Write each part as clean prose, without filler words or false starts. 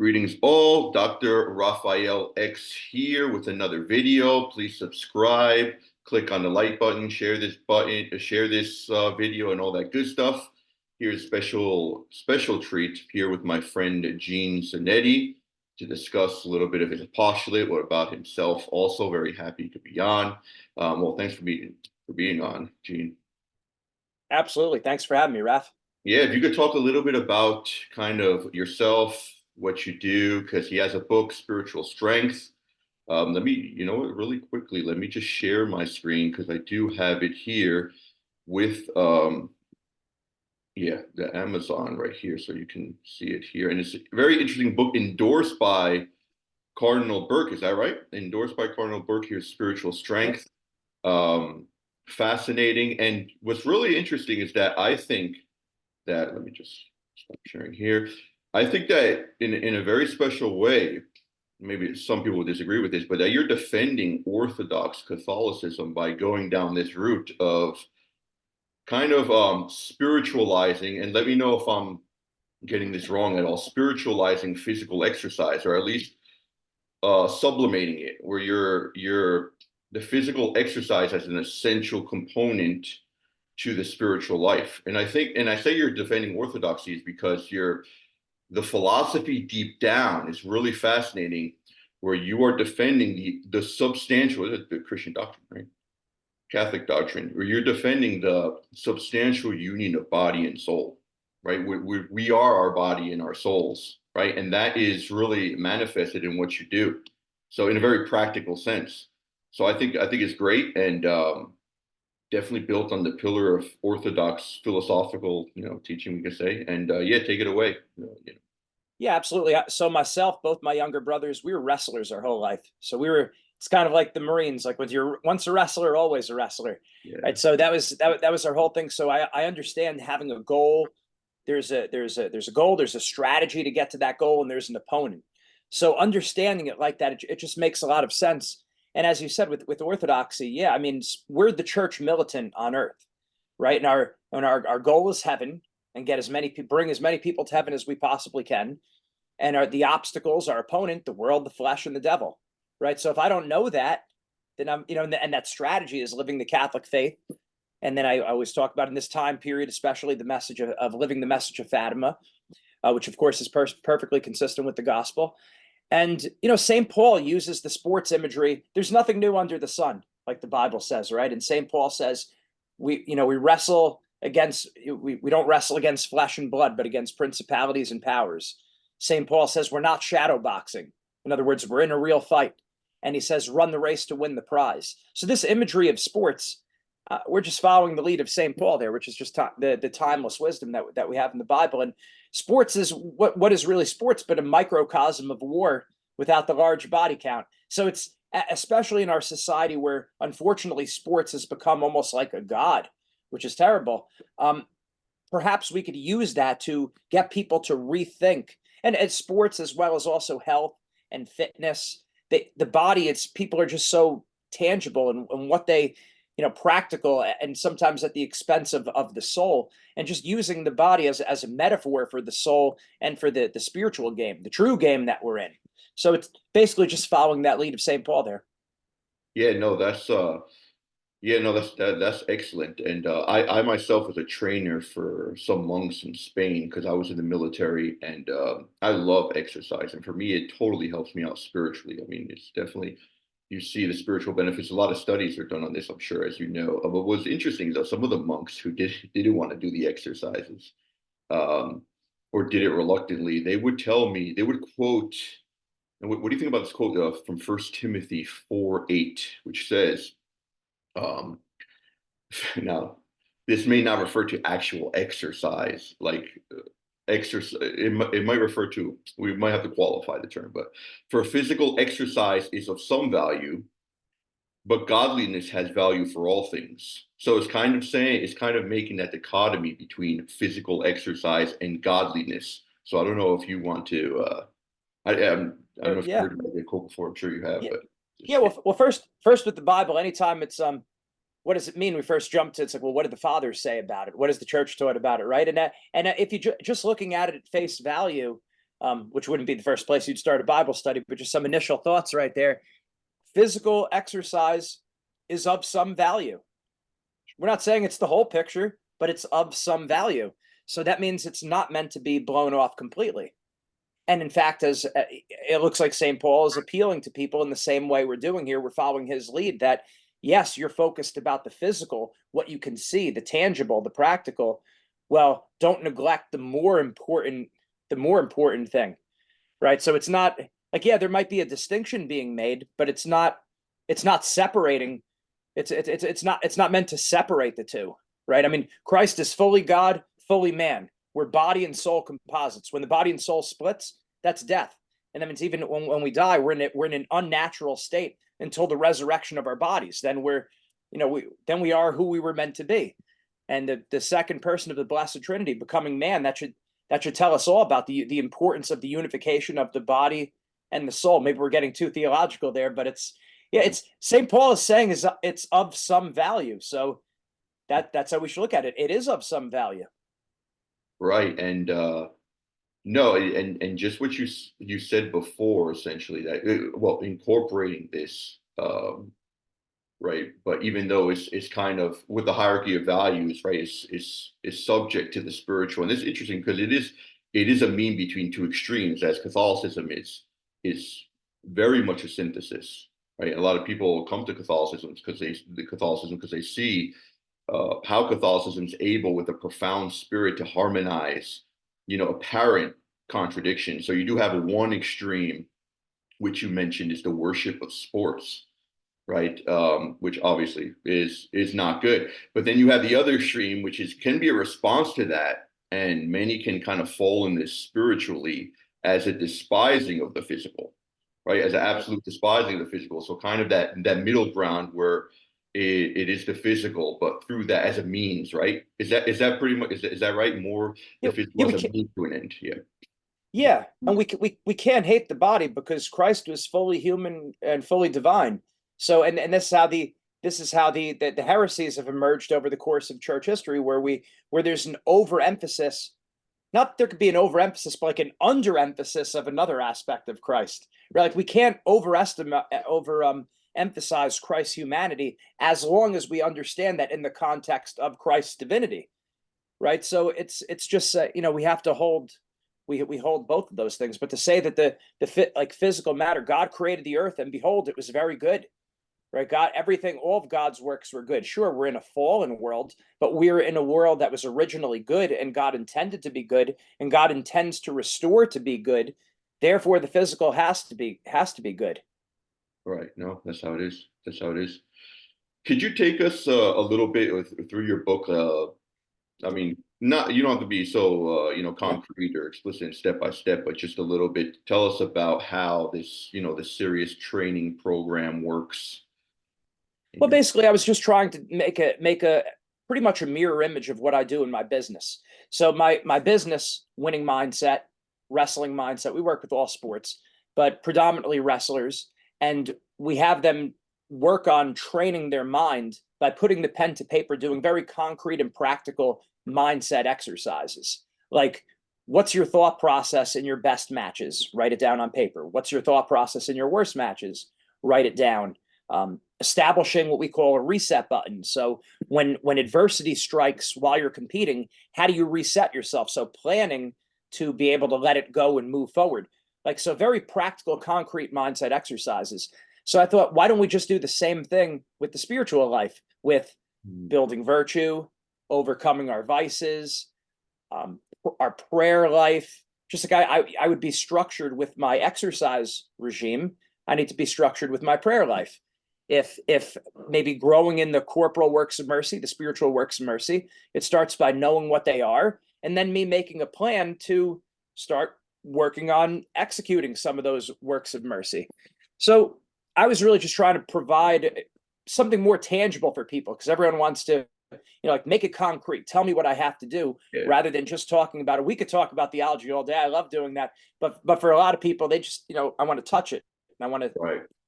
Greetings all, Dr. Raphael X here with another video. Please subscribe, click on the like button, share this video and all that good stuff. Here's a special treat here with my friend Gene Zanetti to discuss a little bit of his apostolate, what about himself. Also very happy to be on. Well, thanks for being on, Gene. Absolutely. Thanks for having me, Raph. Yeah, if you could talk a little bit about kind of yourself, what you do, because he has a book, Spiritual Strength. Really quickly, let me just share my screen because I do have it here with, the Amazon right here, so you can see it here. And it's a very interesting book endorsed by Cardinal Burke. Is that right? Endorsed by Cardinal Burke here, Spiritual Strength. Fascinating. And what's really interesting is that I think that, let me just stop sharing here. I think that in a very special way, maybe some people disagree with this, but that you're defending Orthodox Catholicism by going down this route of kind of spiritualizing, and let me know if I'm getting this wrong at all, spiritualizing physical exercise, or at least sublimating it, where the physical exercise as an essential component to the spiritual life. And I say you're defending Orthodoxy is because the philosophy deep down is really fascinating, where you are defending the substantial, the Christian doctrine, right? Catholic doctrine, where you're defending the substantial union of body and soul, right? We are our body and our souls, right? And that is really manifested in what you do. So in a very practical sense. So I think it's great, and definitely built on the pillar of Orthodox philosophical, teaching, we could say. And take it away. Yeah, absolutely. So myself, both my younger brothers, we were wrestlers our whole life. So it's kind of like the Marines, like with you're once a wrestler, always a wrestler. Yeah. Right. So that was our whole thing. So I understand having a goal. There's a goal, there's a strategy to get to that goal, and there's an opponent. So understanding it like that, it just makes a lot of sense. And as you said, with Orthodoxy, yeah, I mean, we're the church militant on earth, right? And our goal is heaven, and bring as many people to heaven as we possibly can. And the obstacles, our opponent, the world, the flesh, and the devil, right? So if I don't know that, then and that strategy is living the Catholic faith. And then I always talk about in this time period, especially the message of living the message of Fatima, which of course is perfectly consistent with the gospel. And, St. Paul uses the sports imagery. There's nothing new under the sun, like the Bible says, right? And St. Paul says, we wrestle against, we don't wrestle against flesh and blood, but against principalities and powers. St. Paul says we're not shadow boxing. In other words, we're in a real fight. And he says, run the race to win the prize. So this imagery of sports, we're just following the lead of St. Paul there, which is just the timeless wisdom that we have in the Bible. And sports is what is really sports, but a microcosm of war without the large body count. So it's especially in our society where, unfortunately, sports has become almost like a god, which is terrible. Perhaps we could use that to get people to rethink, and sports as well as also health and fitness. The body, people are just so tangible and what they, practical, and sometimes at the expense of the soul, and just using the body as a metaphor for the soul and for the spiritual game, the true game that we're in. So it's basically just following that lead of St. Paul there. That's excellent. And I myself was a trainer for some monks in Spain because I was in the military, and I love exercise. And for me, it totally helps me out spiritually. I mean, it's definitely, you see the spiritual benefits. A lot of studies are done on this, I'm sure, as you know. But what's interesting is that some of the monks who didn't want to do the exercises, or did it reluctantly, they would tell me, they would quote, and what do you think about this quote from 1 Timothy 4:8, which says, now, this may not refer to actual exercise, like exercise. It might refer to, we might have to qualify the term, but for physical exercise is of some value, but godliness has value for all things. So it's kind of making that dichotomy between physical exercise and godliness. So I don't know if you want to, I don't know if you've heard the quote before. I'm sure you have, but well, first with the Bible, anytime it's what does it mean? We first jump to, it's like, well, what did the fathers say about it? What has the church taught about it, right? And if you just looking at it at face value, which wouldn't be the first place you'd start a Bible study, but just some initial thoughts right there. Physical exercise is of some value. We're not saying it's the whole picture, but it's of some value. So that means it's not meant to be blown off completely. And in fact, as it looks like St. Paul is appealing to people in the same way we're doing here, we're following his lead that, yes, you're focused about the physical, what you can see, the tangible, the practical. Well, don't neglect the more important thing, right? So it's not like, yeah, there might be a distinction being made, but it's not separating. It's not meant to separate the two, right? I mean, Christ is fully God, fully man. We're body and soul composites. When the body and soul splits, that's death. And that means even when we die, we're in an unnatural state until the resurrection of our bodies. Then we are who we were meant to be. And the second person of the Blessed Trinity becoming man, that should tell us all about the importance of the unification of the body and the soul. Maybe we're getting too theological there, but it's St. Paul is saying it's of some value. So that's how we should look at it. It is of some value. Right. And no, and just what you said before, essentially, that well, incorporating this, right. But even though it's kind of with the hierarchy of values, right, is subject to the spiritual. And it's interesting because it is a mean between two extremes, as Catholicism is very much a synthesis. Right. And a lot of people come to Catholicism because they see how Catholicism is able, with a profound spirit, to harmonize, apparent contradiction. So you do have one extreme, which you mentioned, is the worship of sports, right? Which obviously is not good. But then you have the other extreme, which can be a response to that, and many can kind of fall in this spiritually as a despising of the physical, right? As an absolute despising of the physical. So kind of that middle ground where it is the physical, but through that as a means, right? Is that pretty much, is that right? More the physical as a means to an end. Yeah. Yeah, and we can't hate the body because Christ was fully human and fully divine. So and this is how the heresies have emerged over the course of church history, where there's an overemphasis. Not there could be an overemphasis, but like an underemphasis of another aspect of Christ. Right? Like we can't emphasize Christ's humanity as long as we understand that in the context of Christ's divinity. Right? So it's just we have to hold. We hold both of those things, but to say that the physical matter, God created the earth, and behold, it was very good, right? all of God's works were good. Sure, we're in a fallen world, but we're in a world that was originally good, and God intended to be good, and God intends to restore to be good. Therefore, the physical has to be good. Right. No, that's how it is. That's how it is. Could you take us a little bit through your book? I mean, not, you don't have to be so concrete or explicit step by step, but just a little bit. Tell us about how this this serious training program works. Well, basically, I was just trying to make a pretty much a mirror image of what I do in my business. So my business, Winning Mindset, Wrestling Mindset, we work with all sports, but predominantly wrestlers, and we have them work on training their mind by putting the pen to paper, doing very concrete and practical mindset exercises. Like, what's your thought process in your best matches? Write it down on paper. What's your thought process in your worst matches? Write it down. Establishing what we call a reset button. So when adversity strikes while you're competing, how do you reset yourself? So planning to be able to let it go and move forward. So very practical, concrete mindset exercises. So I thought, why don't we just do the same thing with the spiritual life, with building virtue, overcoming our vices, our prayer life. Just like I would be structured with my exercise regime, I need to be structured with my prayer life. If maybe growing in the corporal works of mercy, the spiritual works of mercy, it starts by knowing what they are, and then me making a plan to start working on executing some of those works of mercy. So I was really just trying to provide something more tangible for people, because everyone wants to, make it concrete. Tell me what I have to do, rather than just talking about it. We could talk about theology all day. I love doing that. But for a lot of people, they just, I want to touch it. And I want to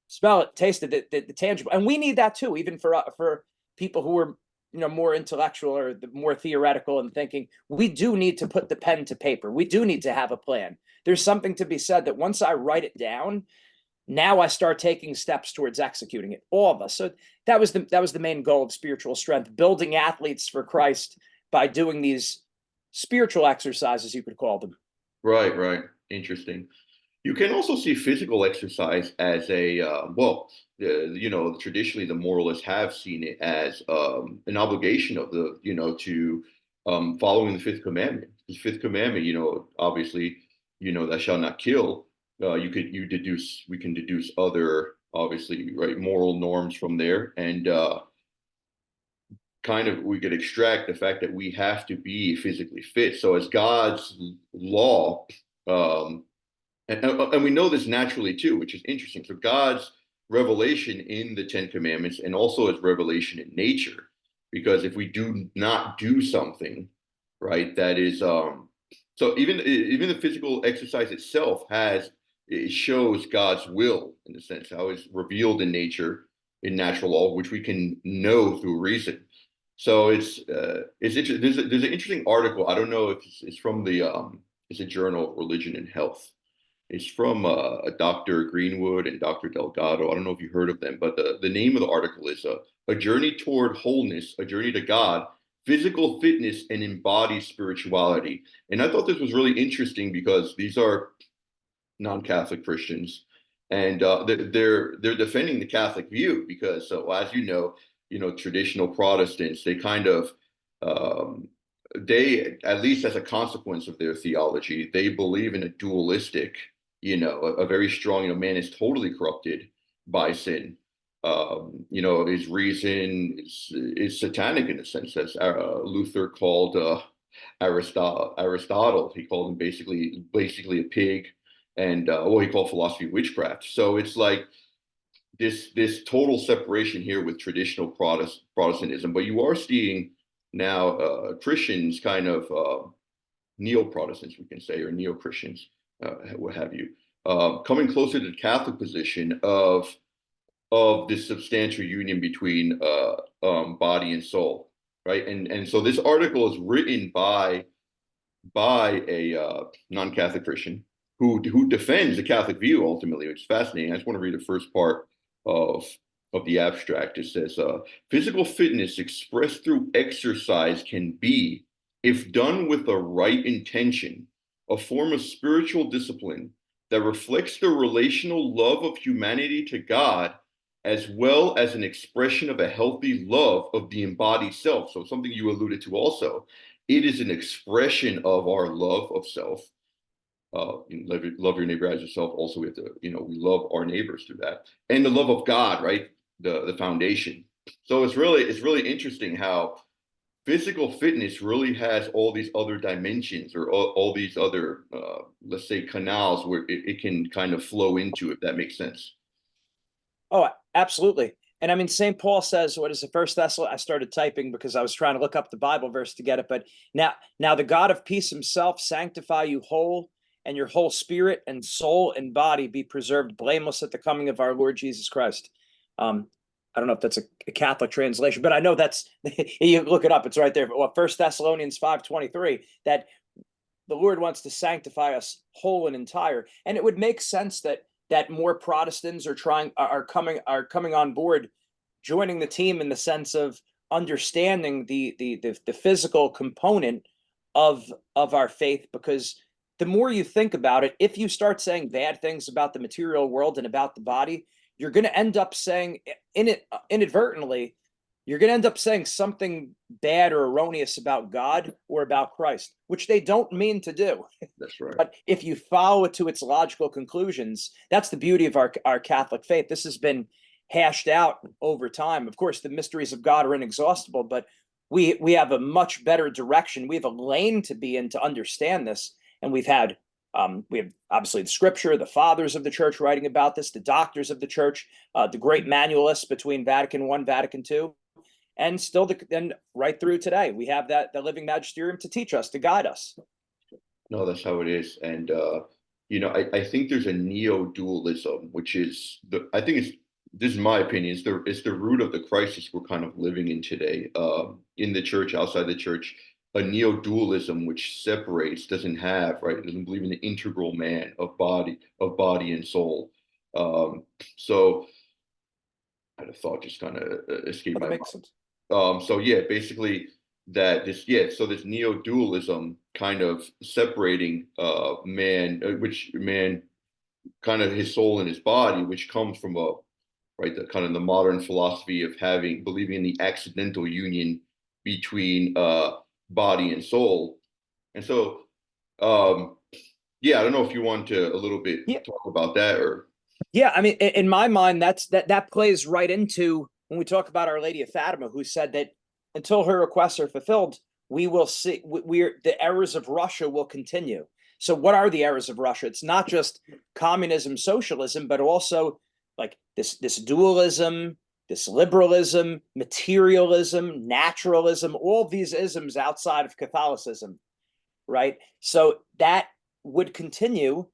smell it, taste it, the tangible. And we need that too, even for people who are, more intellectual or more theoretical and thinking. We do need to put the pen to paper. We do need to have a plan. there's something to be said that once I write it down, now I start taking steps towards executing it. All of us. So that was the main goal of spiritual strength, building athletes for Christ by doing these spiritual exercises, you could call them. Right, right. Interesting. You can also see physical exercise as a traditionally the moralists have seen it as an obligation of the to following the fifth commandment. The fifth commandment, obviously, thou shalt not kill. We can deduce other obviously right moral norms from there, and kind of we could extract the fact that we have to be physically fit. So as God's law. And we know this naturally too, which is interesting. So God's revelation in the Ten Commandments and also his revelation in nature, because if we do not do something, right, that is so even the physical exercise itself it shows God's will in a sense, how it's revealed in nature, in natural law, which we can know through reason. So it's interesting. There's an interesting article. I don't know if it's from it's a journal of Religion and Health. It's from a Dr. Greenwood and Dr. Delgado. I don't know if you heard of them, but the name of the article is A Journey Toward Wholeness, A Journey to God, Physical Fitness and Embodied Spirituality. And I thought this was really interesting because these are non-Catholic Christians, and they're defending the Catholic view because, as traditional Protestants, they kind of they, at least as a consequence of their theology, they believe in a dualistic, a very strong, man is totally corrupted by sin. His reason is satanic in a sense, as Luther called Aristotle. He called him basically a pig, and he called philosophy witchcraft. So it's like this total separation here with traditional Protestantism, but you are seeing now Christians, kind of neo-Protestants, we can say, or neo-Christians, what have you, coming closer to the Catholic position of this substantial union between body and soul, right? And so this article is written by a non-Catholic Christian who defends the Catholic view ultimately, which is fascinating. I just want to read the first part of the abstract. It says, physical fitness expressed through exercise can be, if done with the right intention, a form of spiritual discipline that reflects the relational love of humanity to God, as well as an expression of a healthy love of the embodied self. So something you alluded to also. It is an expression of our love of self. Love your neighbor as yourself. Also, we have to, we love our neighbors through that. And the love of God, right? The foundation. So it's really interesting how physical fitness really has all these other dimensions, or all these other, let's say, canals where it can kind of flow into, if that makes sense. Oh, absolutely. And I mean, St. Paul says, what is it, First Thessalonians? I started typing because I was trying to look up the Bible verse to get it. But now the God of peace himself sanctify you whole, and your whole spirit and soul and body be preserved blameless at the coming of our Lord Jesus Christ. I don't know if that's a Catholic translation, but I know that's, you look it up, it's right there. Well, 1 Thessalonians 5:23, that the Lord wants to sanctify us whole and entire. And it would make sense that more Protestants are coming on board, joining the team, in the sense of understanding the physical component of our faith, because the more you think about it, if you start saying bad things about the material world and about the body, you're going to end up saying inadvertently, you're going to end up saying something bad or erroneous about God or about Christ, which they don't mean to do. That's right. But if you follow it to its logical conclusions, that's the beauty of our Catholic faith. This has been hashed out over time. Of course, the mysteries of God are inexhaustible, but we have a much better direction. We have a lane to be in to understand this. And we have obviously the scripture, the fathers of the church writing about this, the doctors of the church, the great manualists between Vatican I, Vatican II, and still then right through today, we have the living magisterium to teach us, to guide us. No, that's how it is. And I think there's a neo-dualism, which is this is my opinion, it's the root of the crisis we're kind of living in today, in the church, outside the church. a neo-dualism which separates, doesn't have, right, doesn't believe in the integral man of body and soul. So I had a thought just kind of escaped Well, my that mind. makes sense. So yeah, basically that this, yeah, so this neo-dualism kind of separating man, which man kind of his soul and his body, which comes from a, right, the kind of the modern philosophy of believing in the accidental union between body and soul. And so yeah, I don't know if you want to a little bit Yeah. talk about that, or Yeah, I mean, in my mind, that plays right into when we talk about Our Lady of Fatima, who said that until her requests are fulfilled, we will see the errors of Russia will continue. So, what are the errors of Russia? It's not just communism, socialism, but also like this dualism, this liberalism, materialism, naturalism, all these isms outside of Catholicism, right? So that would continue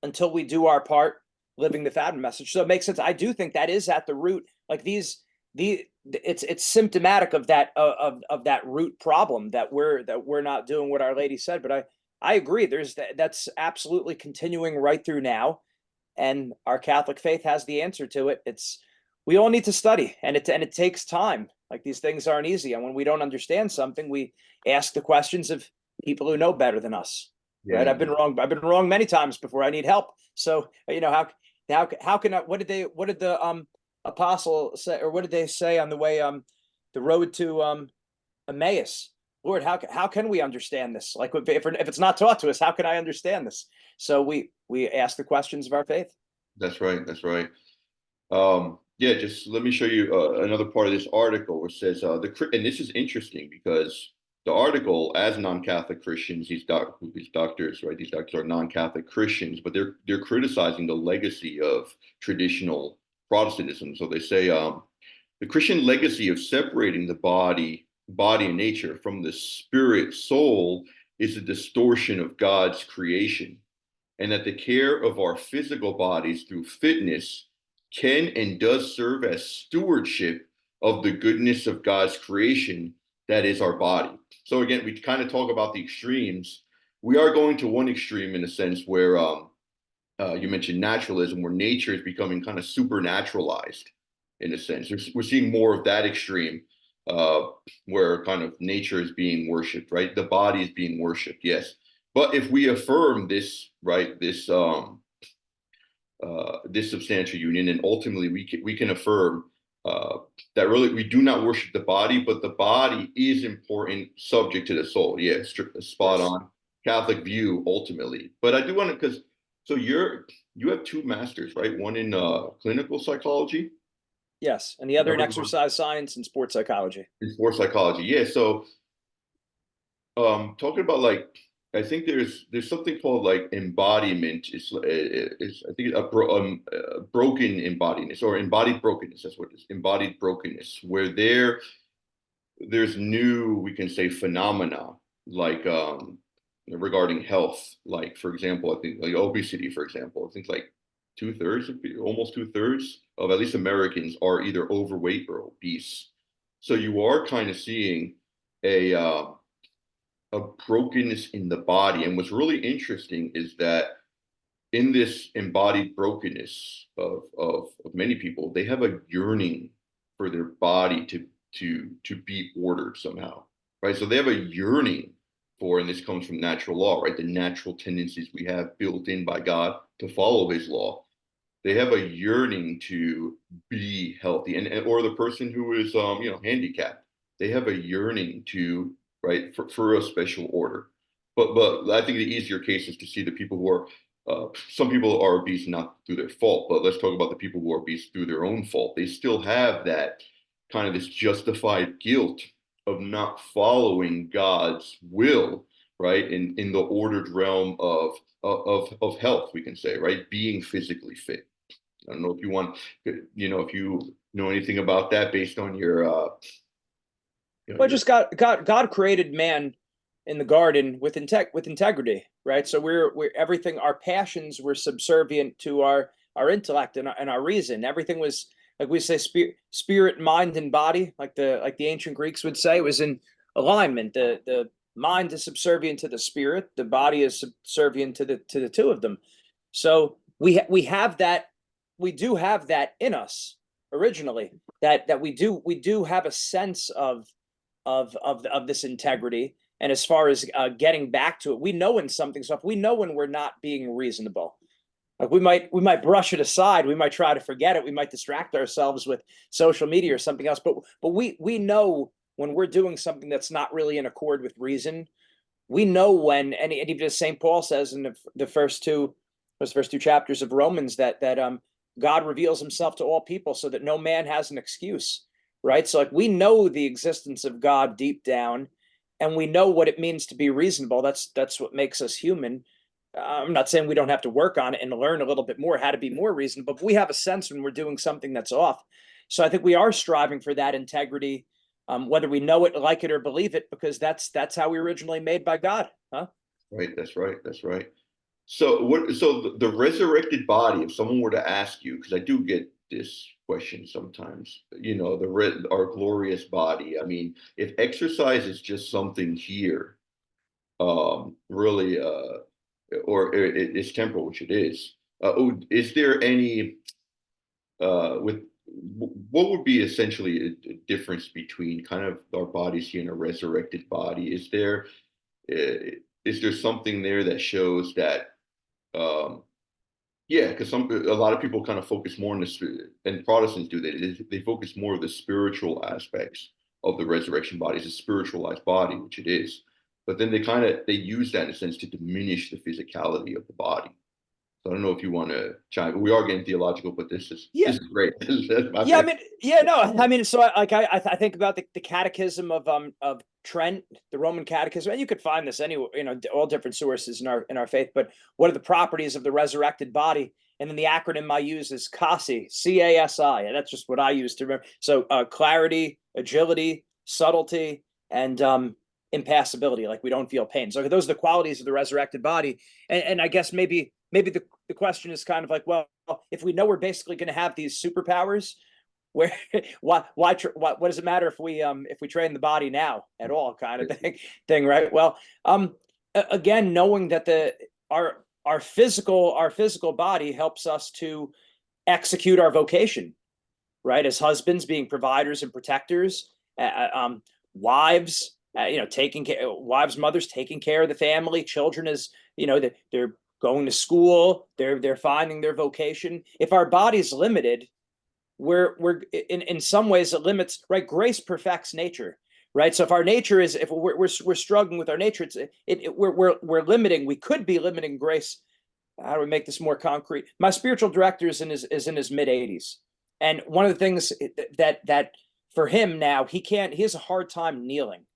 until we do our part living the Fatima message. So it makes sense. I do think that is at the root. Like it's symptomatic of that of that root problem that we're not doing what Our Lady said. But I agree. That's absolutely continuing right through now, and our Catholic faith has the answer to it. We all need to study, and it takes time. Like these things aren't easy, and when we don't understand something, we ask the questions of people who know better than us. Right? yeah, I've been wrong many times before. I need help. So how can I? What did the apostle say, or what did they say on the way the road to Emmaus? Lord, how can we understand this? Like if it's not taught to us, how can I understand this? So we ask the questions of our faith. that's right, that's right. Yeah, just let me show you another part of this article which says and this is interesting because the article, as non-Catholic Christians, these doctors, right? These doctors are non-Catholic Christians, but they're criticizing the legacy of traditional Protestantism. So they say the Christian legacy of separating the body and nature from the spirit soul is a distortion of God's creation, and that the care of our physical bodies through fitness can and does serve as stewardship of the goodness of God's creation, that is our body. So again, we kind of talk about the extremes. We are going to one extreme in a sense where you mentioned naturalism, where nature is becoming kind of supernaturalized in a sense. We're seeing more of that extreme, uh, where kind of nature is being worshipped, right? The body is being worshipped, yes. But if we affirm this, right, this substantial union, and ultimately we can affirm that really we do not worship the body, but the body is important, subject to the soul. Yeah, spot Yes. on Catholic view ultimately. But I do want to, because so you have two masters, right? One in clinical psychology, Yes, and the other in exercise science and sports psychology. in sports psychology. Yeah, so talking about like, I think there's something called like embodiment. Is I think broken embodiness, or embodied brokenness. That's what it is. Embodied brokenness, where there's new, we can say, phenomena like regarding health. Like for example, I think like obesity, for example. I think like almost 2/3 of at least Americans are either overweight or obese. So you are kind of seeing a a brokenness in the body. And what's really interesting is that in this embodied brokenness of many people, they have a yearning for their body to be ordered somehow, right? So they have a yearning for, and this comes from natural law, right? The natural tendencies we have built in by God to follow His law. They have a yearning to be healthy, and or the person who is handicapped, they have a yearning to, right, for a special order. But I think the easier case is to see the people who are some people are obese not through their fault, but let's talk about the people who are obese through their own fault. They still have that kind of this justified guilt of not following God's will, right, in the ordered realm of health, we can say, right, being physically fit. I don't know if you want, if you know anything about that based on your, Well, your, just God created man in the garden with integrity, right? So we're everything. Our passions were subservient to our intellect and our reason. Everything was, like we say, spirit, mind, and body, like the ancient Greeks would say, was in alignment. mind is subservient to the spirit, the body is subservient to the two of them. So we have that, we do have that in us originally, that we do have a sense of this integrity. And as far as getting back to it, we know when something's off. We know when we're not being reasonable. Like we might brush it aside. We might try to forget it. We might distract ourselves with social media or something else. But we know when we're doing something that's not really in accord with reason. We know when, and even as St. Paul says in the first two chapters of Romans, that God reveals himself to all people so that no man has an excuse, right? So like we know the existence of God deep down, and we know what it means to be reasonable. That's what makes us human. I'm not saying we don't have to work on it and learn a little bit more how to be more reasonable, but we have a sense when we're doing something that's off. So I think we are striving for that integrity, whether we know it, like it, or believe it, because that's how we were originally made by God, huh? Right. That's right. That's right. So what? So the resurrected body. If someone were to ask you, because I do get this question sometimes, our glorious body. I mean, if exercise is just something here, really, or it's temporal, which it is. Is there any with what would be essentially a difference between kind of our bodies here and a resurrected body? Is there something there that shows that yeah, because a lot of people kind of focus more on and Protestants do that. They focus more on the spiritual aspects of the resurrection body. It's a spiritualized body, which it is. But then they use that in a sense to diminish the physicality of the body. So I don't know if you want to chime. We are getting theological, but this is great. Yeah, I mean, yeah, no, I mean, so I think about the Catechism of Trent, the Roman Catechism, and you could find this anywhere, all different sources in our faith. But what are the properties of the resurrected body? And then the acronym I use is CASI, CASI, and that's just what I use to remember. So clarity, agility, subtlety, and impassibility, like we don't feel pain. So those are the qualities of the resurrected body. And I guess maybe the question is kind of like, well, if we know we're basically going to have these superpowers, where what does it matter if we train the body now at all, kind of thing, right? Well, again, knowing that our physical body helps us to execute our vocation, right? As husbands, being providers and protectors, wives, mothers taking care of the family, children as they're going to school, they're finding their vocation. If our body's limited, we're in some ways it limits, right? Grace perfects nature, right? So if our nature is, if we're struggling with our nature, we're limiting. We could be limiting grace. How do we make this more concrete? My spiritual director is in his mid-80s, and one of the things that for him now, he has a hard time kneeling.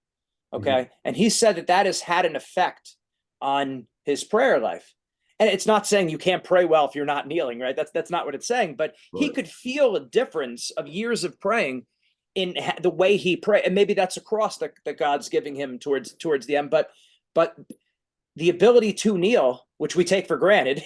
Okay, mm-hmm. And he said that has had an effect on his prayer life. And it's not saying you can't pray well if you're not kneeling, right? That's not what it's saying. But right. He could feel a difference of years of praying in the way he prayed, and maybe that's a cross that God's giving him towards the end. But the ability to kneel, which we take for granted,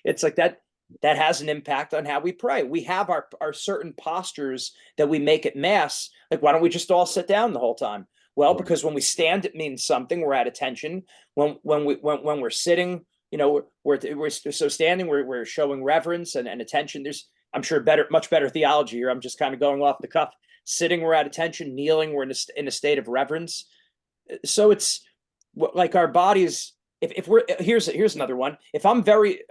it's like that has an impact on how we pray. We have our certain postures that we make at Mass. Like, why don't we just all sit down the whole time? Well, because when we stand, it means something. We're at attention. When we're sitting, we're so standing, we're showing reverence and attention. There's, I'm sure, much better theology here. I'm just kind of going off the cuff. Sitting, we're at attention. Kneeling, we're in a state of reverence. So it's like our bodies. If we're here's another one. If I'm very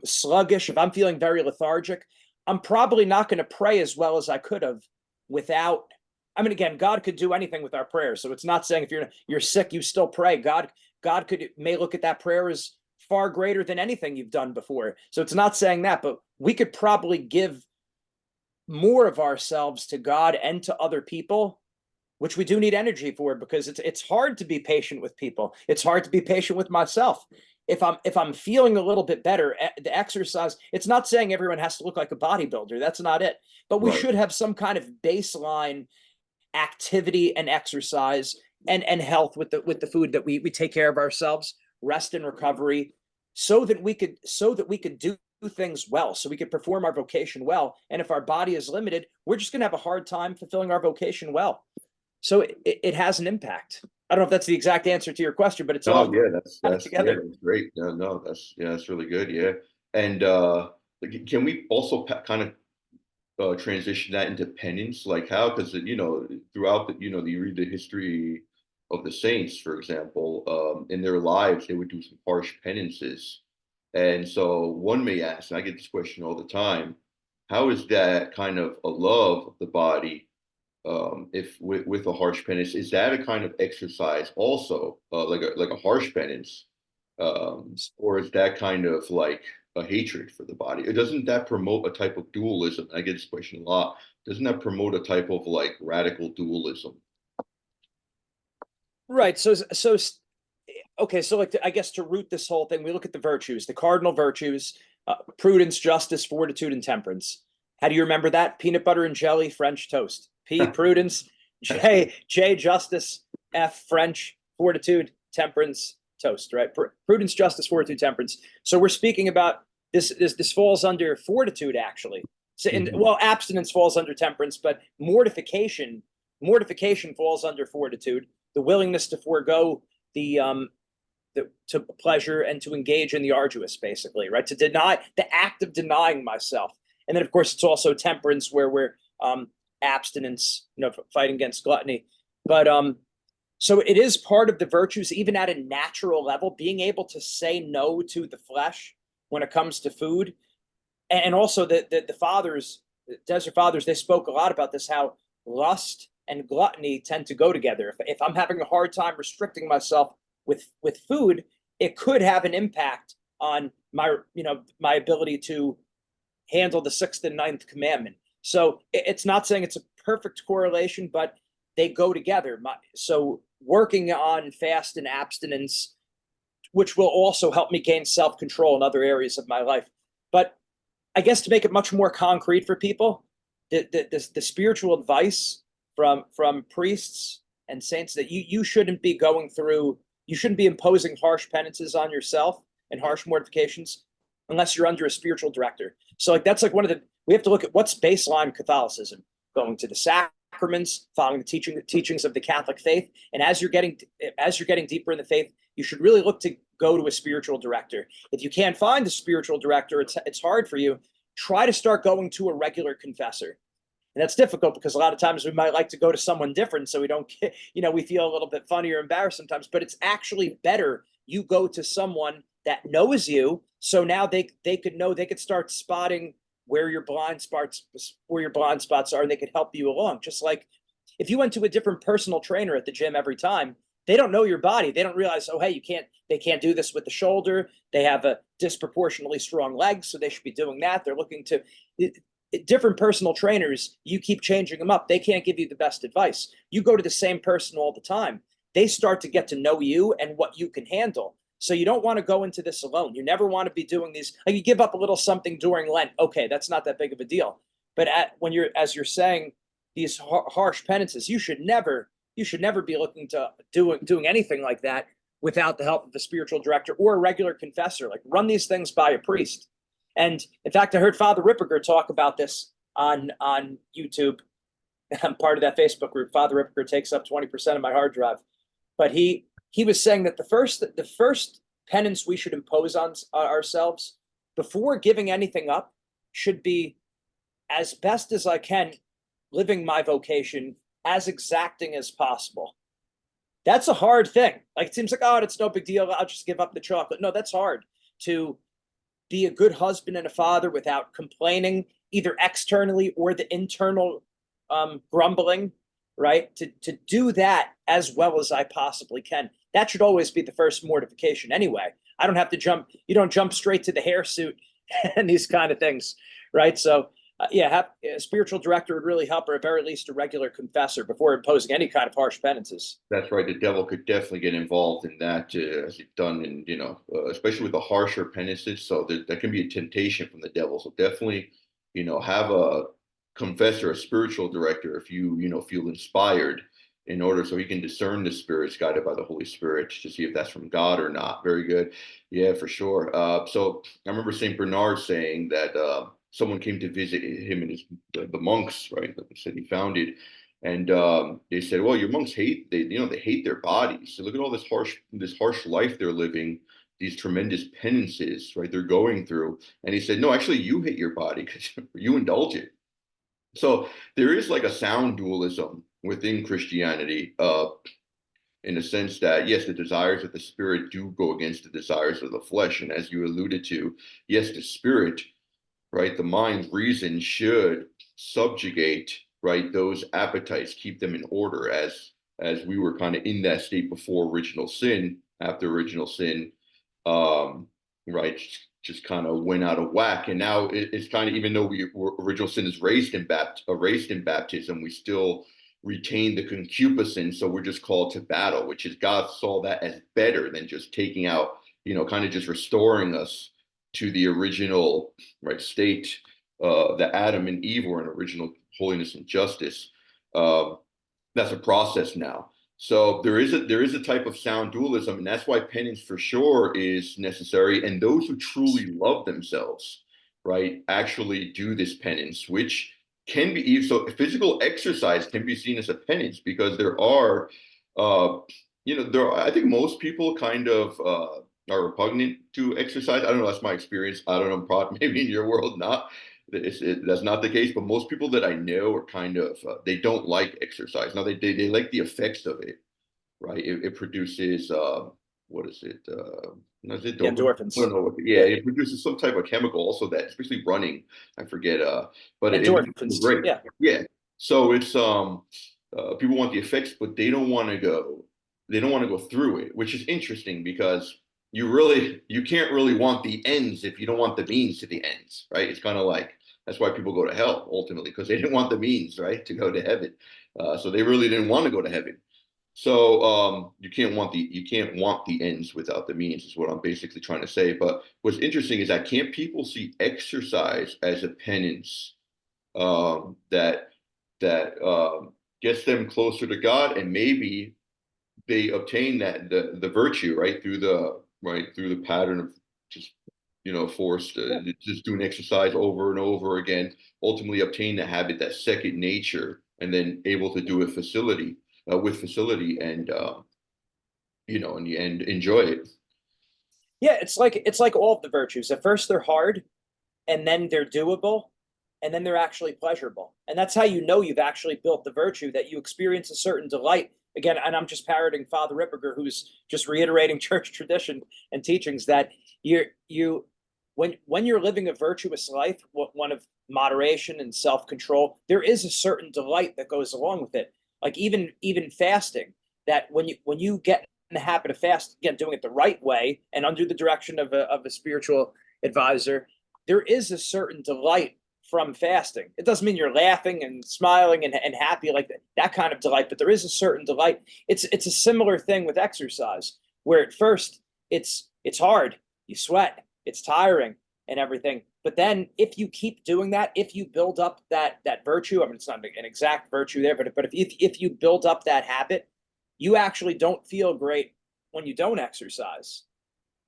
sluggish, if I'm feeling very lethargic, I'm probably not going to pray as well as I could have without. I mean, again, God could do anything with our prayers. So it's not saying if you're sick, you still pray. God may look at that prayer as far greater than anything you've done before. So it's not saying that, but we could probably give more of ourselves to God and to other people, which we do need energy for, because it's hard to be patient with people. It's hard to be patient with myself. If I'm feeling a little bit better, the exercise, it's not saying everyone has to look like a bodybuilder. That's not it. But we should have some kind of baseline activity and exercise and health with the food that we take care of ourselves, rest and recovery, so that we could do things well, so we could perform our vocation well. And if our body is limited, we're just going to have a hard time fulfilling our vocation well. So it has an impact. I don't know if that's the exact answer to your question, but it's No, all yeah, kind of together. that's great. No, no, that's really good. Yeah, and like, can we also kind of transition that into penance? Like how? Because throughout you read the history of the saints, for example, in their lives, they would do some harsh penances, and so one may ask, and I get this question all the time, how is that kind of a love of the body? If with a harsh penance, is that a kind of exercise also, like a harsh penance, or is that kind of like a hatred for the body? It doesn't that promote a type of dualism? I get this question a lot. Doesn't that promote a type of like radical dualism? Right. So okay. So like I guess to root this whole thing, we look at the virtues, the cardinal virtues: prudence, justice, fortitude, and temperance. How do you remember that? Peanut butter and jelly, French toast. P, prudence. That's good. J, justice. F, French, fortitude, temperance, toast. Right. Prudence, justice, fortitude, temperance. So we're speaking about this falls under fortitude, actually. So, Mhm. well, abstinence falls under temperance, but mortification falls under fortitude. The willingness to forego the to pleasure and to engage in the arduous, basically, right? To deny, the act of denying myself. And then, of course, it's also temperance, where we're abstinence, fighting against gluttony. But so it is part of the virtues, even at a natural level, being able to say no to the flesh when it comes to food. And also the fathers, the desert fathers, they spoke a lot about this, how lust and gluttony tend to go together. If I'm having a hard time restricting myself with food, it could have an impact on my ability to handle the sixth and ninth commandment. So it's not saying it's a perfect correlation, but they go together. So working on fast and abstinence, which will also help me gain self-control in other areas of my life. But I guess to make it much more concrete for people, the spiritual advice from priests and saints, that you shouldn't be you shouldn't be imposing harsh penances on yourself and harsh mortifications unless you're under a spiritual director. So like that's like we have to look at what's baseline Catholicism: going to the sacraments, following the teachings of the Catholic faith. And as you're getting deeper in the faith, you should really look to go to a spiritual director. If you can't find a spiritual director, it's hard for you. Try to start going to a regular confessor. And that's difficult because a lot of times we might like to go to someone different, so we don't get, we feel a little bit funny or embarrassed sometimes. But it's actually better you go to someone that knows you, so now they could start spotting where your blind spots are, and they could help you along. Just like if you went to a different personal trainer at the gym every time, they don't know your body. They don't realize, oh, hey, they can't do this with the shoulder. They have a disproportionately strong leg, so they should be doing that. They're looking to different personal trainers. You keep changing them up. They can't give you the best advice. You go to the same person all the time. They start to get to know you and what you can handle. So you don't want to go into this alone. You never want to be doing these. Like, you give up a little something during Lent. Okay, that's not that big of a deal. But as you're saying, these harsh penances, you should never be looking to doing anything like that without the help of a spiritual director or a regular confessor. Like, run these things by a priest. And in fact, I heard Father Ripperger talk about this on YouTube. I'm part of that Facebook group. Father Ripperger takes up 20% of my hard drive. But he was saying that the first penance we should impose on ourselves before giving anything up should be, as best as I can, living my vocation as exacting as possible. That's a hard thing. Like, it seems like, oh, it's no big deal, I'll just give up the chocolate. No, that's hard. To be a good husband and a father without complaining, either externally or the internal grumbling, right? To do that as well as I possibly can. That should always be the first mortification anyway. I don't have to jump. You don't jump straight to the hairsuit and these kind of things, right? So a spiritual director would really help, or at very least a regular confessor, before imposing any kind of harsh penances. That's right. The devil could definitely get involved in that, as he's done in, especially with the harsher penances. So that can be a temptation from the devil. So definitely, have a confessor, a spiritual director, if you, feel inspired, in order so he can discern the spirits guided by the Holy Spirit to see if that's from God or not. Very good. Yeah, for sure. So I remember St. Bernard saying that someone came to visit him and the monks, right, that he founded. And they said, well, your monks hate they hate their bodies. So look at all this harsh life they're living, these tremendous penances, right? They're going through. And he said, no, actually, you hate your body because you indulge it. So there is like a sound dualism within Christianity, in the sense that yes, the desires of the spirit do go against the desires of the flesh, and as you alluded to, yes, the spirit, right, the mind, reason should subjugate, right, those appetites, keep them in order, as we were kind of in that state before original sin. After original sin, um, right, just kind of went out of whack, and now it's kind of, even though original sin is erased in baptism, we still retain the concupiscence. So we're just called to battle, which is God saw that as better than just taking out, kind of just restoring us to the original, right, state that Adam and Eve were in, original holiness and justice. Uh, that's a process now. So there is a type of sound dualism, and that's why penance for sure is necessary. And those who truly love themselves, right, actually do this penance, which can be, so physical exercise can be seen as a penance, because there are, I think most people kind of are repugnant to exercise. I don't know. That's my experience. I don't know. Maybe in your world, not. That's not the case, but most people that I know are kind of they don't like exercise. Now they like the effects of it, right? It produces what is it? Is it The dopamine? I endorphins. don't know. Yeah, Yeah, it produces some type of chemical also, that, especially running. I forget. But it makes you feel endorphins. great. Yeah. Yeah. So it's people want the effects, but they don't want to go. They don't want to go through it, which is interesting, because you can't really want the ends if you don't want the means to the ends, right? It's kind of like, that's why people go to hell ultimately, because they didn't want the means, right, to go to heaven. So they really didn't want to go to heaven. So you can't want the ends without the means, is what I'm basically trying to say. But what's interesting is that, can't people see exercise as a penance, that gets them closer to God, and maybe they obtain that the virtue, right through the pattern of just forced Yeah. just doing exercise over and over again, ultimately obtain the habit, that second nature, and then able to do it with facility, and in the end enjoy it. Yeah, it's like all of the virtues. At first they're hard, and then they're doable, and then they're actually pleasurable. And that's how you know you've actually built the virtue, that you experience a certain delight. Again, and I'm just parroting Father Ripperger, who's just reiterating church tradition and teachings, that you when you're living a virtuous life, one of moderation and self-control, there is a certain delight that goes along with it. Like even fasting, that when you get in the habit of fast, again, doing it the right way and under the direction of a spiritual advisor, there is a certain delight from fasting. It doesn't mean you're laughing and smiling and happy, like that kind of delight, but there is a certain delight. It's a similar thing with exercise, where at first it's hard, you sweat, it's tiring and everything. But then if you keep doing that, if you build up that virtue, I mean, it's not an exact virtue there, but if you build up that habit, you actually don't feel great when you don't exercise,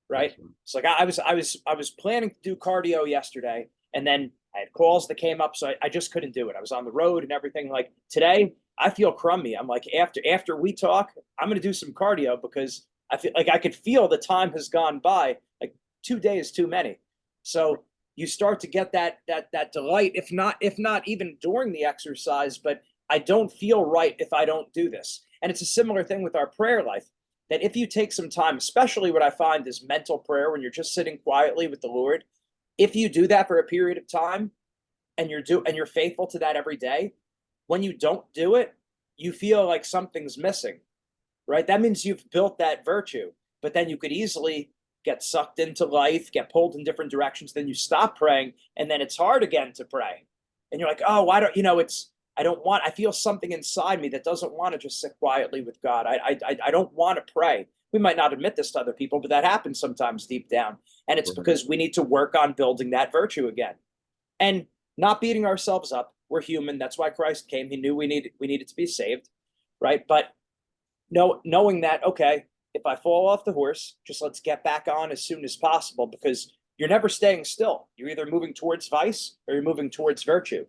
right? It's like I was planning to do cardio yesterday, and then I had calls that came up, so I just couldn't do it. I was on the road and everything. Like today, I feel crummy. I'm like, after we talk, I'm gonna do some cardio, because I feel like I could feel the time has gone by. Like 2 days too many. So you start to get that delight, if not even during the exercise, but I don't feel right if I don't do this. And it's a similar thing with our prayer life, that if you take some time, especially what I find is mental prayer, when you're just sitting quietly with the Lord, if you do that for a period of time, and you're faithful to that every day, when you don't do it, you feel like something's missing, right? That means you've built that virtue, but then you could easily get sucked into life, get pulled in different directions, then you stop praying, and then it's hard again to pray. And you're like, oh, why don't I feel something inside me that doesn't want to just sit quietly with God. I don't want to pray. We might not admit this to other people, but that happens sometimes deep down. And it's Right. because we need to work on building that virtue again. And not beating ourselves up. We're human. That's why Christ came. He knew we needed to be saved, right? But knowing that, okay, if I fall off the horse, just let's get back on as soon as possible, because you're never staying still. You're either moving towards vice or you're moving towards virtue.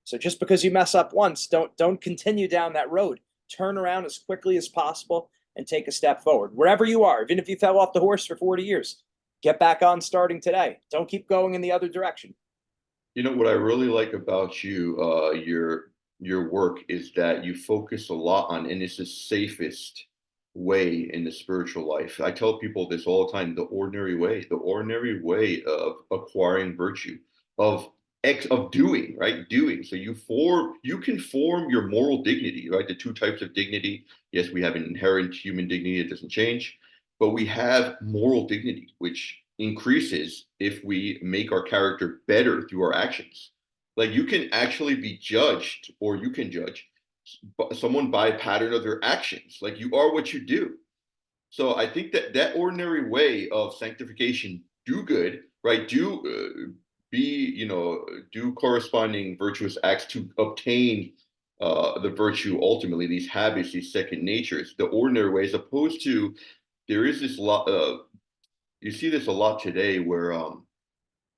So just because you mess up once, don't continue down that road. Turn around as quickly as possible and take a step forward. Wherever you are, even if you fell off the horse for 40 years, get back on starting today. Don't keep going in the other direction. You know what I really like about you, your work is that you focus a lot on, and it's the safest way in the spiritual life. I tell people this all the time: the ordinary way of acquiring virtue, of of doing, right? Doing. So you can form your moral dignity, right? The two types of dignity. Yes, we have an inherent human dignity, it doesn't change, but we have moral dignity, which increases if we make our character better through our actions. Like you can actually be judged, or you can judge someone by a pattern of their actions. Like you are what you do. So I think that that ordinary way of sanctification, do good, right? Be, do corresponding virtuous acts to obtain the virtue ultimately, these habits, these second natures, the ordinary way, as opposed to there is this lot. You see this a lot today where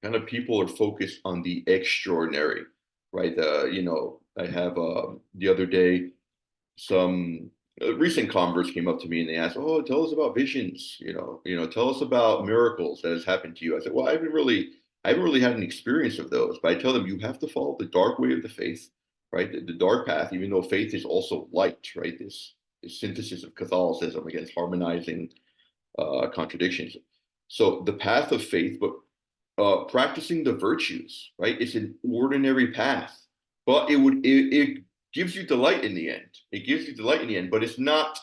kind of people are focused on the extraordinary, right? I have the other day some recent converts came up to me and they asked, "Oh, tell us about visions. Tell us about miracles that has happened to you." I said, "Well, I haven't really had an experience of those." But I tell them, you have to follow the dark way of the faith, right? The dark path, even though faith is also light, right? This synthesis of Catholicism against harmonizing contradictions. So the path of faith, but practicing the virtues, right? It's an ordinary path, but it gives you delight in the end. It gives you delight in the end, but it's not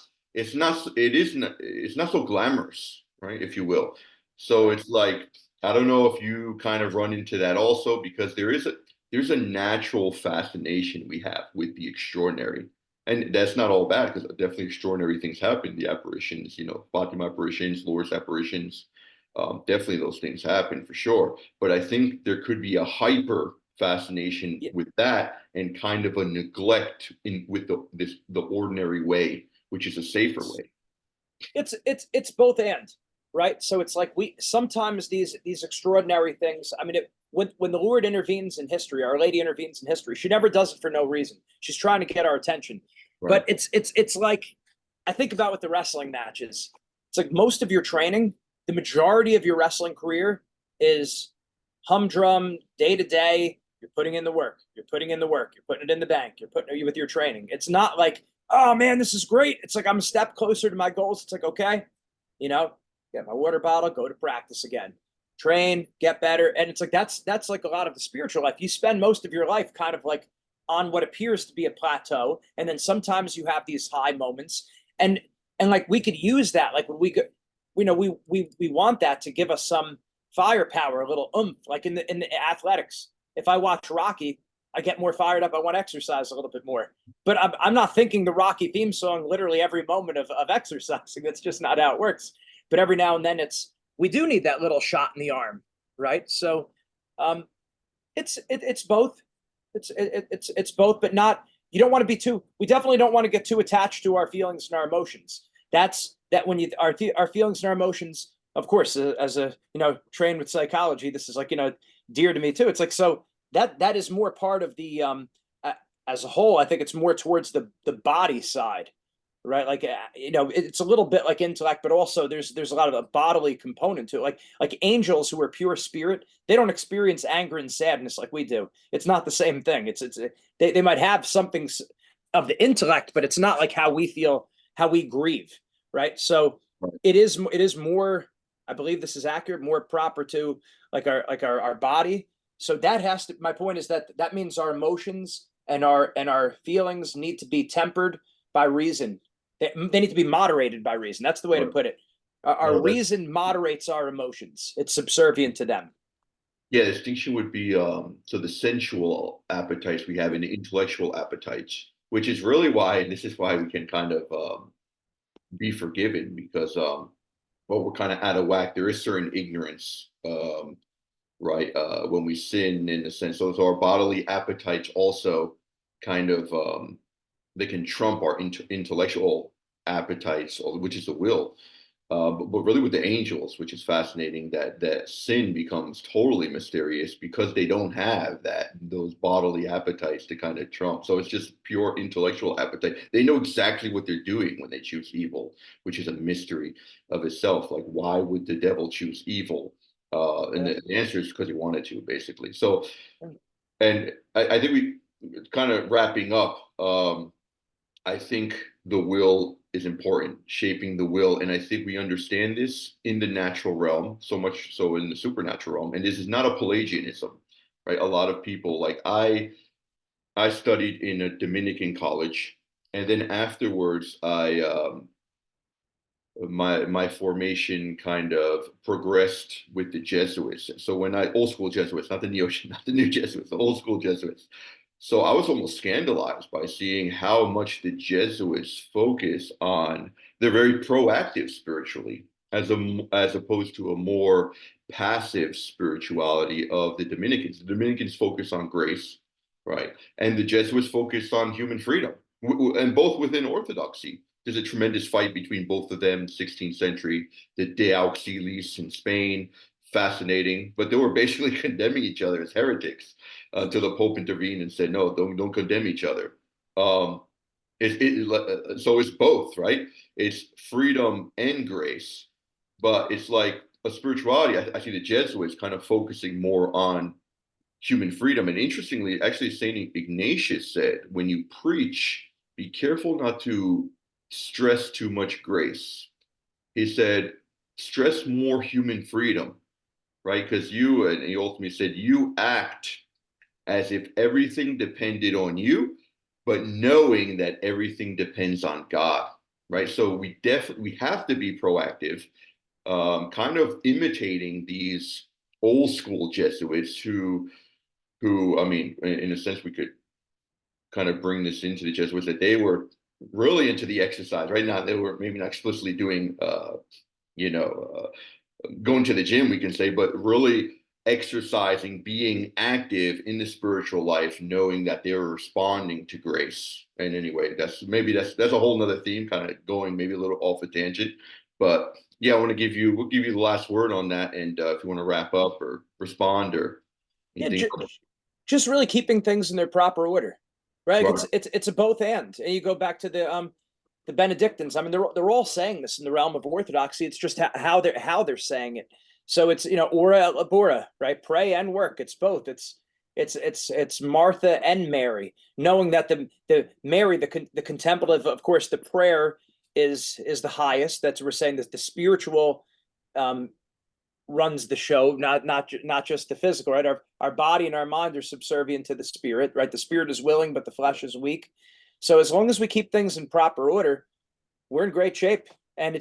so glamorous, right? If you will. So it's like, I don't know if you kind of run into that also, because there's a natural fascination we have with the extraordinary. And that's not all bad, because definitely extraordinary things happen. The apparitions, Fatima apparitions, Lourdes apparitions, definitely those things happen for sure. But I think there could be a hyper fascination Yeah. with that, and kind of a neglect with the ordinary way, which is a safer way. It's both and, right? So it's like we sometimes these extraordinary things. I mean, when the Lord intervenes in history, Our Lady intervenes in history. She never does it for no reason. She's trying to get our attention. Right. But it's like I think about with the wrestling matches. It's like most of your training, the majority of your wrestling career is humdrum, day to day. You're putting in the work. You're putting in the work. You're putting it in the bank. You're putting it with your training. It's not like, oh man, this is great. It's like I'm a step closer to my goals. It's like, okay, get my water bottle, go to practice again, train, get better. And it's like that's like a lot of the spiritual life. You spend most of your life kind of like on what appears to be a plateau, and then sometimes you have these high moments, and like we could use that, like when we go, we want that to give us some firepower, a little oomph, like in the athletics. If I watch Rocky, I get more fired up. I want to exercise a little bit more. But I'm not thinking the Rocky theme song literally every moment of exercising. That's just not how it works. But every now and then we do need that little shot in the arm, right? So it's both. It's both, but not. You don't want to be too. We definitely don't want to get too attached to our feelings and our emotions. That when our feelings and our emotions, of course, as a trained with psychology, this is like dear to me too. It's like, so that is more part of the as a whole. I think it's more towards the body side, right? Like it's a little bit like intellect, but also there's a lot of a bodily component to it. Like angels who are pure spirit, they don't experience anger and sadness like we do. It's not the same thing. They might have something of the intellect, but it's not like how we feel, how we grieve, right? So Right. it is more. I believe this is accurate, more proper to like our body. So that has to. My point is that means our emotions and our feelings need to be tempered by reason. They need to be moderated by reason. That's the way to Right. put it. Our No, that's reason moderates our emotions. It's subservient to them. Yeah. The distinction would be so the sensual appetites we have and the intellectual appetites, which is really why, and this is why we can kind of be forgiven, because well, we're kind of out of whack. There is certain ignorance, right? When we sin, in a sense, those are our bodily appetites also kind of they can trump our intellectual appetites, which is the will. but really with the angels, which is fascinating, that sin becomes totally mysterious because they don't have those bodily appetites to kind of trump. So it's just pure intellectual appetite. They know exactly what they're doing when they choose evil, which is a mystery of itself. Like, why would the devil choose evil? And the answer is because he wanted to, basically. So, and I think we kind of wrapping up. I think the will is important, shaping the will. And I think we understand this in the natural realm, so much so in the supernatural realm. And this is not a Pelagianism, right? A lot of people, like I studied in a Dominican college, and then afterwards, my formation kind of progressed with the Jesuits. So when old school Jesuits, not the not the new Jesuits, the old school Jesuits. So I was almost scandalized by seeing how much the Jesuits focus on, they're very proactive spiritually, as opposed to a more passive spirituality of the Dominicans. The Dominicans focus on grace, right? And the Jesuits focus on human freedom, and both within Orthodoxy. There's a tremendous fight between both of them, 16th century, the De Auxilis in Spain, fascinating, but they were basically condemning each other as heretics until the Pope intervened and said, no, don't condemn each other. Um, so it's both, right? It's freedom and grace, but it's like a spirituality. I see the Jesuits kind of focusing more on human freedom. And interestingly, actually, Saint Ignatius said, when you preach, be careful not to stress too much grace. He said, stress more human freedom, right? Because and he ultimately said, you act as if everything depended on you, but knowing that everything depends on God, right? So we have to be proactive, kind of imitating these old school Jesuits who I mean, in a sense, we could kind of bring this into the Jesuits, that they were really into the exercise. Right now, they were maybe not explicitly doing, you know, going to the gym, we can say, but really exercising, being active in the spiritual life, knowing that they were responding to grace. And anyway, that's a whole nother theme, kind of going maybe a little off a tangent. But yeah, we'll give you the last word on that. And if you want to wrap up or respond or Yeah, anything. just really keeping things in their proper order, right? Right. It's a both and you go back to the Benedictines. I mean, they're all saying this in the realm of Orthodoxy. It's just how they're saying it. So it's, ora et labora, right? Pray and work. It's both. It's Martha and Mary, knowing that the Mary, the contemplative, of course, the prayer is the highest. That's, we're saying, that the spiritual runs the show, not just the physical, right? Our body and our mind are subservient to the spirit, right? The spirit is willing, but the flesh is weak. So as long as we keep things in proper order, we're in great shape. And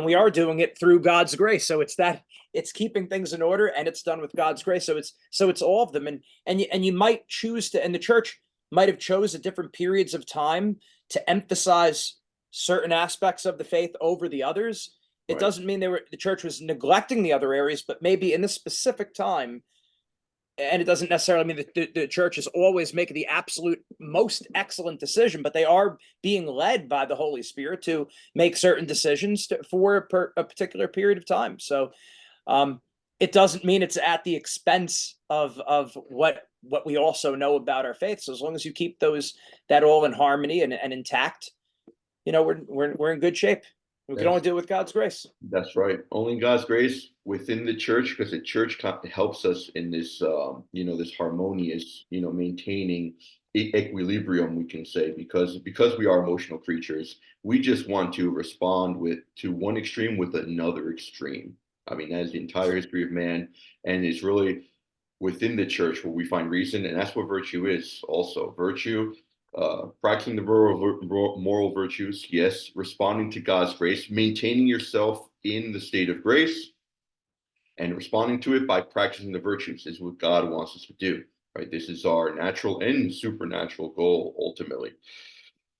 we are doing it through God's grace. So it's keeping things in order, and it's done with God's grace. So it's all of them. And you might choose to, and the church might have chose at different periods of time to emphasize certain aspects of the faith over the others. It Right. doesn't mean the church was neglecting the other areas, but maybe in this specific time, and it doesn't necessarily mean that the church is always making the absolute most excellent decision, but they are being led by the Holy Spirit to make certain decisions for a particular period of time. So it doesn't mean it's at the expense of what we also know about our faith. So as long as you keep that all in harmony and intact, we're in good shape. We can only do it with God's grace. That's right. Only God's grace within the church, because the church helps us in this, this harmonious, maintaining equilibrium, we can say, because we are emotional creatures. We just want to respond to one extreme with another extreme. I mean, that's the entire history of man, and it's really within the church where we find reason, and that's what virtue is. Also, virtue, practicing the moral virtues, yes, responding to God's grace, maintaining yourself in the state of grace, and responding to it by practicing the virtues is what God wants us to do, right? This is our natural and supernatural goal, ultimately.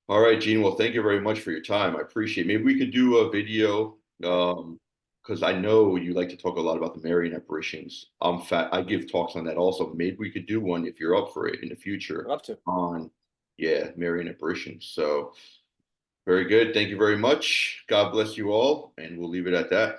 All right, Gene, well, thank you very much for your time. I appreciate it. Maybe we could do a video, because I know you like to talk a lot about the Marian apparitions. I give talks on that also. Maybe we could do one if you're up for it in the future. I'd love to. On, yeah, Marian apparitions. So Very good. Thank you very much. God bless you all, and we'll leave it at that.